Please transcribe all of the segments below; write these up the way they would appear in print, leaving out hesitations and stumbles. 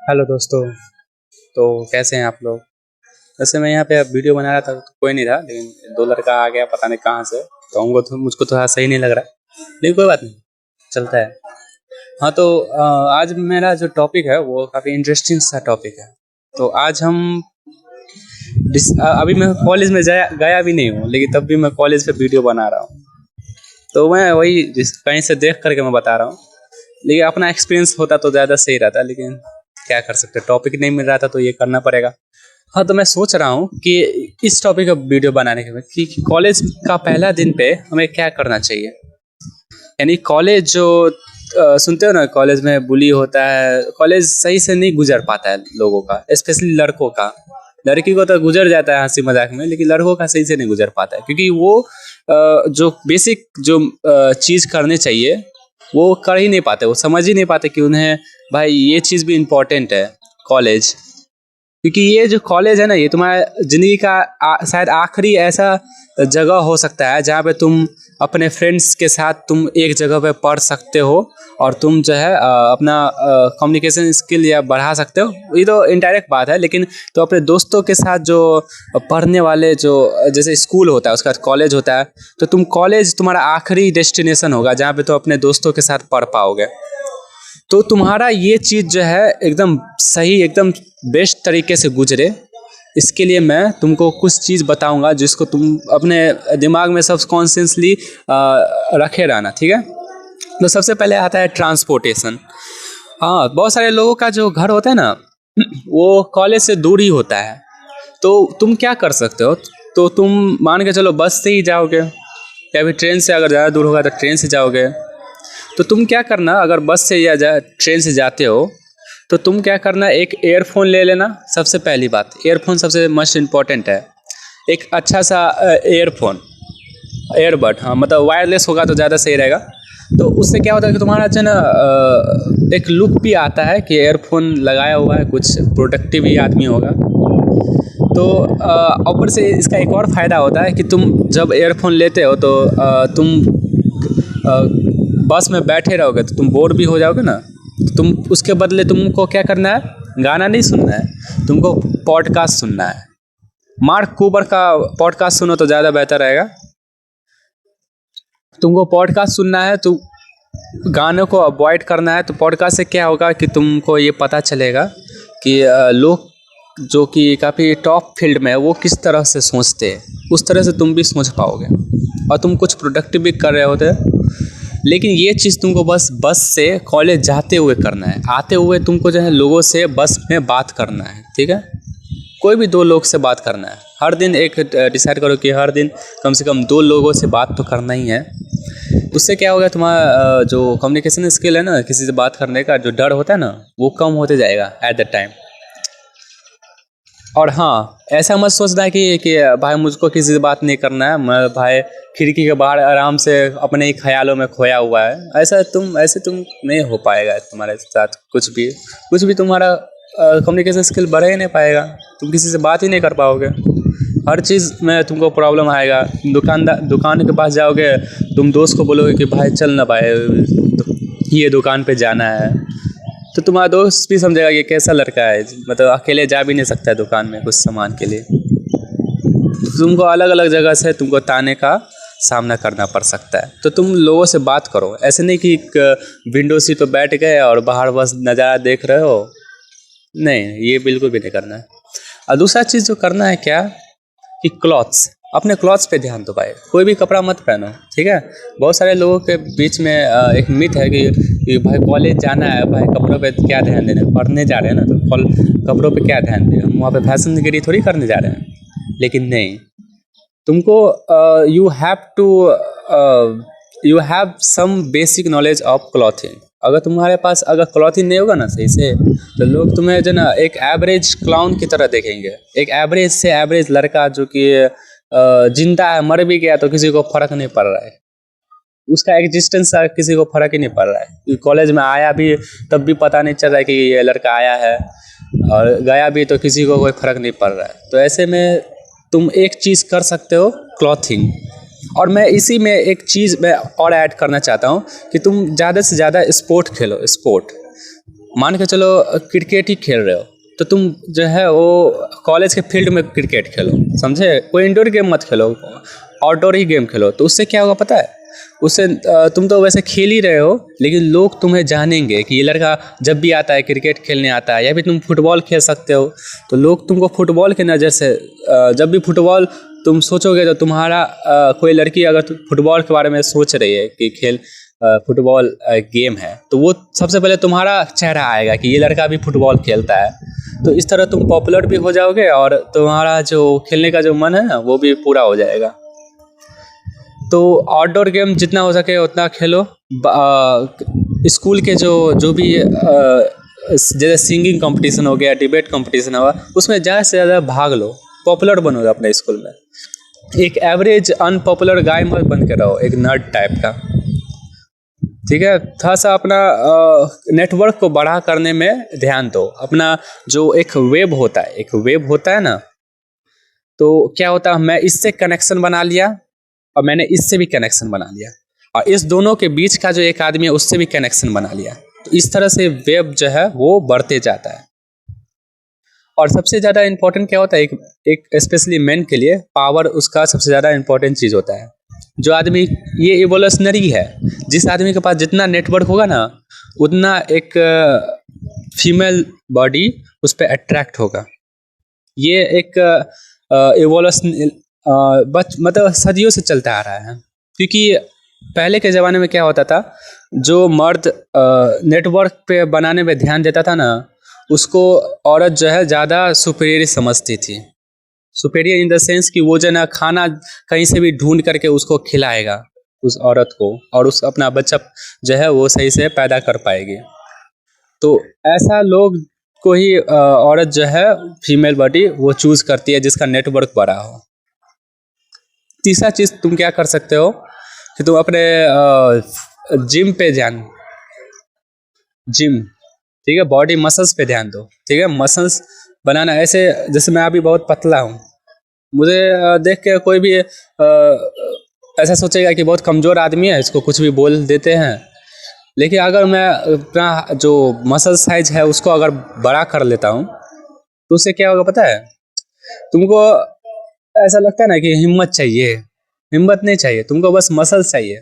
Hello दोस्तों। तो कैसे हैं आप लोग। वैसे मैं यहाँ पे अब वीडियो बना रहा था तो कोई नहीं था, लेकिन दो लड़का आ गया पता नहीं कहाँ से। तो हमको तो मुझको थोड़ा सही नहीं लग रहा है, लेकिन कोई बात नहीं, चलता है। हाँ तो आज मेरा जो टॉपिक है वो काफ़ी इंटरेस्टिंग सा टॉपिक है। तो आज हम अभी मैं कॉलेज में गया भी नहीं हूँ, लेकिन तब भी मैं कॉलेज पे वीडियो बना रहा हूँ। तो मैं वही कहीं से देख करके मैं बता रहा हूँ, लेकिन अपना एक्सपीरियंस होता तो ज़्यादा सही रहता, लेकिन क्या कर सकते, टॉपिक नहीं मिल रहा था तो ये करना पड़ेगा। हाँ तो मैं सोच रहा हूँ कि इस टॉपिक का वीडियो बनाने के बाद कि कॉलेज का पहला दिन पे हमें क्या करना चाहिए। यानी कॉलेज जो सुनते हो ना, कॉलेज में बुली होता है, कॉलेज सही से नहीं गुजर पाता है लोगों का, स्पेशली लड़कों का। लड़की को तो गुजर जाता है हंसी मजाक में, लेकिन लड़कों का सही से नहीं गुजर पाता है, क्योंकि वो जो बेसिक जो चीज़ करने चाहिए वो कर ही नहीं पाते, वो समझ ही नहीं पाते कि उन्हें भाई ये चीज़ भी इम्पोर्टेंट है कॉलेज। क्योंकि ये जो कॉलेज है ना, ये तुम्हारे ज़िंदगी का शायद आखिरी ऐसा जगह हो सकता है जहाँ पे तुम अपने फ्रेंड्स के साथ तुम एक जगह पे पढ़ सकते हो, और तुम जो है अपना कम्युनिकेशन स्किल या बढ़ा सकते हो। ये तो इनडायरेक्ट बात है, लेकिन तो अपने दोस्तों के साथ जो पढ़ने वाले जो जैसे स्कूल होता है उसका कॉलेज होता है, तो तुम कॉलेज तुम्हारा आखिरी डेस्टिनेशन होगा जहाँ पे तो अपने दोस्तों के साथ पढ़ पाओगे। तो तुम्हारा ये चीज़ जो है एकदम सही, एकदम बेस्ट तरीके से गुजरे, इसके लिए मैं तुमको कुछ चीज़ बताऊंगा जिसको तुम अपने दिमाग में सबकॉन्शियसली रखे रहना, ठीक है। तो सबसे पहले आता है ट्रांसपोर्टेशन। हाँ, बहुत सारे लोगों का जो घर होता है ना वो कॉलेज से दूर ही होता है। तो तुम क्या कर सकते हो, तो तुम मान के चलो बस से ही जाओगे, या फिर ट्रेन से, अगर ज़्यादा दूर होगा तो ट्रेन से जाओगे। तो तुम क्या करना, अगर बस से या ट्रेन से जाते हो तो तुम क्या करना, एक ईयरफोन ले लेना। सबसे पहली बात, ईयरफोन सबसे मस्ट इम्पॉर्टेंट है। एक अच्छा सा ईयरफोन, ईयरबड, हाँ मतलब वायरलेस होगा तो ज़्यादा सही रहेगा। तो उससे क्या होता है कि तुम्हारा जो है ना एक लुक भी आता है कि ईयरफोन लगाया हुआ है, कुछ प्रोडक्टिव ही आदमी होगा। तो ऊपर से इसका एक और फ़ायदा होता है कि तुम जब ईयरफोन लेते हो तो तुम बस में बैठे रहोगे तो तुम बोर भी हो जाओगे ना। तो तुम उसके बदले तुमको क्या करना है, गाना नहीं सुनना है, तुमको पॉडकास्ट सुनना है। मार्क कूबर का पॉडकास्ट सुनो तो ज़्यादा बेहतर रहेगा। तुमको पॉडकास्ट सुनना है तो गानों को अवॉइड करना है। तो पॉडकास्ट से क्या होगा कि तुमको ये पता चलेगा कि लोग जो कि काफ़ी टॉप फील्ड में है वो किस तरह से सोचते हैं, उस तरह से तुम भी सोच पाओगे और तुम कुछ प्रोडक्टिव भी कर रहे होते। लेकिन ये चीज़ तुमको बस से कॉलेज जाते हुए करना है। आते हुए तुमको जो है लोगों से बस में बात करना है, ठीक है। कोई भी दो लोग से बात करना है हर दिन। एक डिसाइड करो कि हर दिन कम से कम दो लोगों से बात तो करना ही है। उससे क्या होगा, तुम्हारा जो कम्युनिकेशन स्किल है ना, किसी से बात करने का जो डर होता है ना, वो कम होते जाएगा एट द टाइम। और हाँ, ऐसा मत सोचना है कि भाई मुझको किसी से बात नहीं करना है, मैं भाई खिड़की के बाहर आराम से अपने ही ख्यालों में खोया हुआ है। ऐसे तुम नहीं हो पाएगा तुम्हारे साथ कुछ भी तुम्हारा कम्युनिकेशन स्किल बढ़ ही नहीं पाएगा। तुम किसी से बात ही नहीं कर पाओगे, हर चीज़ में तुमको प्रॉब्लम आएगा। दुकान के पास जाओगे, तुम दोस्त को बोलोगे कि भाई चल ना भाई ये दुकान पे जाना है, तो तुम्हारा दोस्त भी समझेगा ये कैसा लड़का है, मतलब अकेले जा भी नहीं सकता है दुकान में कुछ सामान के लिए। तुमको अलग अलग जगह से तुमको ताने का सामना करना पड़ सकता है। तो तुम लोगों से बात करो, ऐसे नहीं कि विंडो सीट पर बैठ गए और बाहर बस नज़ारा देख रहे हो। नहीं, ये बिल्कुल भी नहीं करना है। और दूसरा चीज़ जो करना है क्या, कि क्लॉथ्स, अपने क्लॉथ्स पे ध्यान दो भाई। कोई भी कपड़ा मत पहनो, ठीक है। बहुत सारे लोगों के बीच में एक मिथ है कि भाई कॉलेज जाना है, भाई कपड़ों पे क्या ध्यान देना, पढ़ने जा रहे हैं ना तो कपड़ों पे क्या ध्यान दें, हम वहाँ पे फैशनगिरी थोड़ी करने जा रहे हैं। लेकिन नहीं, तुमको you have some basic knowledge of clothing. अगर तुम्हारे पास अगर क्लॉथिंग नहीं होगा ना सही से, तो लोग तुम्हें जो ना एक एवरेज क्लाउन की तरह देखेंगे। एक एवरेज से एवरेज लड़का जो कि जिंदा है, मर भी गया तो किसी को फर्क नहीं पड़ रहा है, उसका एग्जिस्टेंस किसी को फर्क ही नहीं पड़ रहा है। कॉलेज में आया भी तब भी पता नहीं चल रहा है कि ये लड़का आया है, और गया भी तो किसी को कोई फर्क नहीं पड़ रहा है। तो ऐसे में तुम एक चीज़ कर सकते हो, क्लॉथिंग। और मैं इसी में एक चीज़ मैं और ऐड करना चाहता हूँ कि तुम ज़्यादा से ज़्यादा स्पोर्ट खेलो। स्पोर्ट मान के चलो क्रिकेट ही खेल रहे हो, तो तुम जो है वो कॉलेज के फील्ड में क्रिकेट खेलो, समझे? कोई इंडोर गेम मत खेलो, आउटडोर ही गेम खेलो। तो उससे क्या होगा पता है? उससे तुम तो वैसे खेल ही रहे हो, लेकिन लोग तुम्हें जानेंगे कि ये लड़का जब भी आता है क्रिकेट खेलने आता है, या फिर तुम फुटबॉल खेल सकते हो, तो लोग तुमको फुटबॉल के नज़र से जब भी फुटबॉल तुम सोचोगे, तो तुम्हारा कोई लड़की अगर फुटबॉल के बारे में सोच रही है कि फुटबॉल गेम है, तो वो सबसे पहले तुम्हारा चेहरा आएगा कि ये लड़का भी फुटबॉल खेलता है। तो इस तरह तुम पॉपुलर भी हो जाओगे और तुम्हारा जो खेलने का जो मन है ना, वो भी पूरा हो जाएगा। तो आउटडोर गेम जितना हो सके उतना खेलो। स्कूल के जो भी जैसे सिंगिंग कंपटीशन हो गया, डिबेट कंपटीशन हुआ, उसमें ज़्यादा से ज़्यादा भाग लो, पॉपुलर बनोगे अपने स्कूल में। एक एवरेज अनपॉपुलर गाय मत बन के रहो, एक नर्ड टाइप का, ठीक है? थोड़ा सा अपना नेटवर्क को बड़ा करने में ध्यान दो। अपना जो एक वेब होता है ना, तो क्या होता है, मैं इससे कनेक्शन बना लिया और मैंने इससे भी कनेक्शन बना लिया, और इस दोनों के बीच का जो एक आदमी है उससे भी कनेक्शन बना लिया। तो इस तरह से वेब जो है वो बढ़ते जाता है। और सबसे ज़्यादा इम्पोर्टेंट क्या होता है, एक स्पेशली मेन के लिए पावर उसका सबसे ज़्यादा इम्पोर्टेंट चीज़ होता है। जो आदमी, ये इवोल्यूशनरी है, जिस आदमी के पास जितना नेटवर्क होगा ना, उतना एक फीमेल बॉडी उस पर अट्रैक्ट होगा। ये एक इवोल्यूशन मतलब सदियों से चलता आ रहा है। क्योंकि पहले के ज़माने में क्या होता था, जो मर्द नेटवर्क पे बनाने में ध्यान देता था ना, उसको औरत जो है ज़्यादा सुपीरियर समझती थी। सुपीरियर इन द सेंस कि वो जो ना खाना कहीं से भी ढूंढ करके उसको खिलाएगा उस औरत को, और उस अपना बच्चा जो है वो सही से पैदा कर पाएगी। तो ऐसा लोग को ही औरत जो है फीमेल बॉडी वो चूज करती है जिसका नेटवर्क बड़ा हो। तीसरा चीज़ तुम क्या कर सकते हो कि तुम अपने जिम पे जिम, ठीक है, बॉडी मसल्स पे ध्यान दो, ठीक है? मसल्स बनाना, ऐसे जैसे मैं अभी बहुत पतला हूँ, मुझे देख के कोई भी ऐसा सोचेगा कि बहुत कमज़ोर आदमी है, इसको कुछ भी बोल देते हैं। लेकिन अगर मैं अपना जो मसल साइज है उसको अगर बड़ा कर लेता हूँ, तो उससे क्या होगा पता है? तुमको ऐसा लगता है ना कि हिम्मत चाहिए, हिम्मत नहीं चाहिए तुमको, बस मसल्स चाहिए।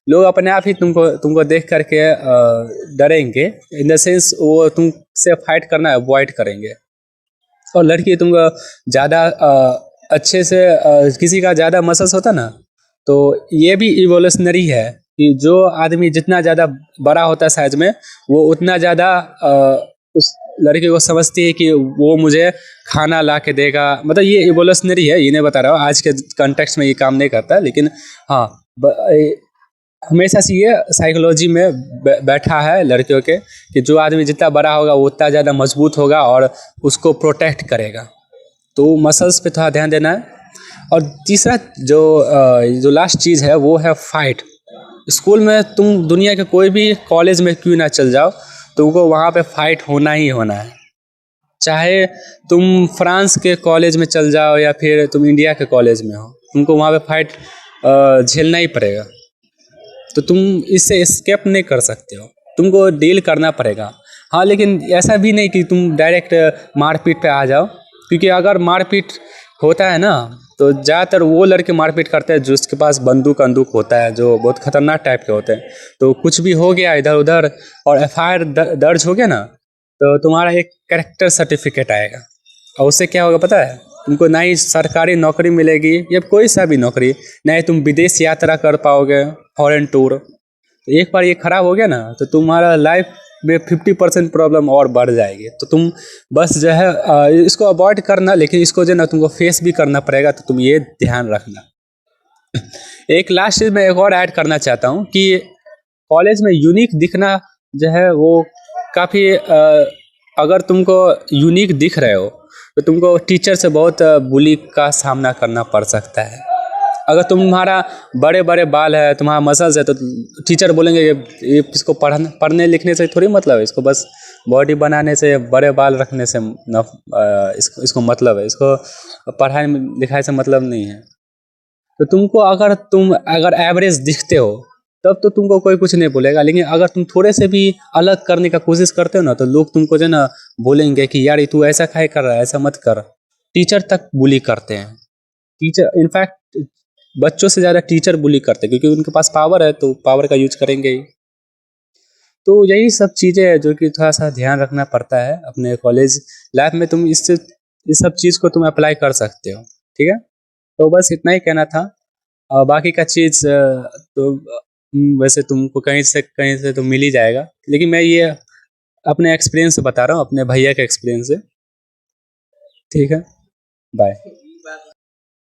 लोग अपने आप ही तुमको देख करके डरेंगे, इन द सेंस वो तुमसे फाइट करना अवॉइड करेंगे। और लड़की तुमको ज़्यादा अच्छे से किसी का ज़्यादा मसल्स होता ना, तो ये भी इवोल्यूशनरी है कि जो आदमी जितना ज़्यादा बड़ा होता है साइज में, वो उतना ज़्यादा उस लड़के को समझती है कि वो मुझे खाना ला के देगा। मतलब ये इवोल्यूशनरी है, ये नहीं बता रहा हूँ, आज के कॉन्टेक्स्ट में ये काम नहीं करता, लेकिन हाँ हमेशा से ये साइकोलॉजी में बैठा है लड़कियों के कि जो आदमी जितना बड़ा होगा वो उतना ज़्यादा मजबूत होगा और उसको प्रोटेक्ट करेगा। तो मसल्स पे थोड़ा ध्यान देना है। और तीसरा जो लास्ट चीज़ है वो है फाइट। स्कूल में तुम दुनिया के कोई भी कॉलेज में क्यों ना चल जाओ, तुमको वहाँ पे फाइट होना ही होना है। चाहे तुम फ्रांस के कॉलेज में चल जाओ या फिर तुम इंडिया के कॉलेज में हो, तुमको वहाँ पे फाइट झेलना ही पड़ेगा। तो तुम इससे एस्केप नहीं कर सकते हो, तुमको डील करना पड़ेगा। हाँ, लेकिन ऐसा भी नहीं कि तुम डायरेक्ट मारपीट पे आ जाओ, क्योंकि अगर मारपीट होता है ना, तो ज़्यादातर वो लड़के मारपीट करते हैं जिसके पास बंदूक होता है, जो बहुत खतरनाक टाइप के होते हैं। तो कुछ भी हो गया इधर उधर और FIR दर्ज हो गया ना, तो तुम्हारा एक कैरेक्टर सर्टिफिकेट आएगा, और उससे क्या होगा पता है? तुमको ना ही सरकारी नौकरी मिलेगी या कोई सा भी नौकरी, ना ही तुम विदेश यात्रा कर पाओगे, फॉरेन टूर। तो एक बार ये खराब हो गया ना, तो तुम्हारा लाइफ में 50% प्रॉब्लम और बढ़ जाएगी। तो तुम बस जो है इसको अवॉइड करना, लेकिन इसको जो है ना तुमको फेस भी करना पड़ेगा। तो तुम ये ध्यान रखना। एक लास्ट चीज़ मैं एक और ऐड करना चाहता हूँ कि कॉलेज में यूनिक दिखना जो है वो काफ़ी अगर तुमको यूनिक दिख रहे हो तो तुमको टीचर से बहुत बुली का सामना करना पड़ सकता है। अगर तुम्हारा बड़े बड़े बाल है, तुम्हारा मसल्स है, तो टीचर बोलेंगे ये इसको पढ़ने लिखने से थोड़ी मतलब है, इसको बस बॉडी बनाने से, बड़े बाल रखने से इसको मतलब है, इसको पढ़ाई लिखाई से मतलब नहीं है। तो तुम अगर एवरेज दिखते हो तब तो तुमको कोई कुछ नहीं बोलेगा। लेकिन अगर तुम थोड़े से भी अलग करने का कोशिश करते हो ना, तो लोग तुमको जो है ना बोलेंगे कि यार ये तू ऐसा काहे कर रहा है, ऐसा मत कर। टीचर तक बुली करते हैं। टीचर इनफैक्ट बच्चों से ज़्यादा टीचर बुली करते हैं, क्योंकि उनके पास पावर है तो पावर का यूज करेंगे ही। तो यही सब चीज़ें हैं जो कि थोड़ा सा ध्यान रखना पड़ता है अपने कॉलेज लाइफ में। तुम इससे इस सब चीज़ को तुम अप्लाई कर सकते हो। ठीक है, तो बस इतना ही कहना था। और बाकी का चीज़ तो वैसे तुमको कहीं से तो मिल ही जाएगा, लेकिन मैं ये अपने एक्सपीरियंस से बता रहा हूँ, अपने भैया के एक्सपीरियंस से। ठीक है, बाय।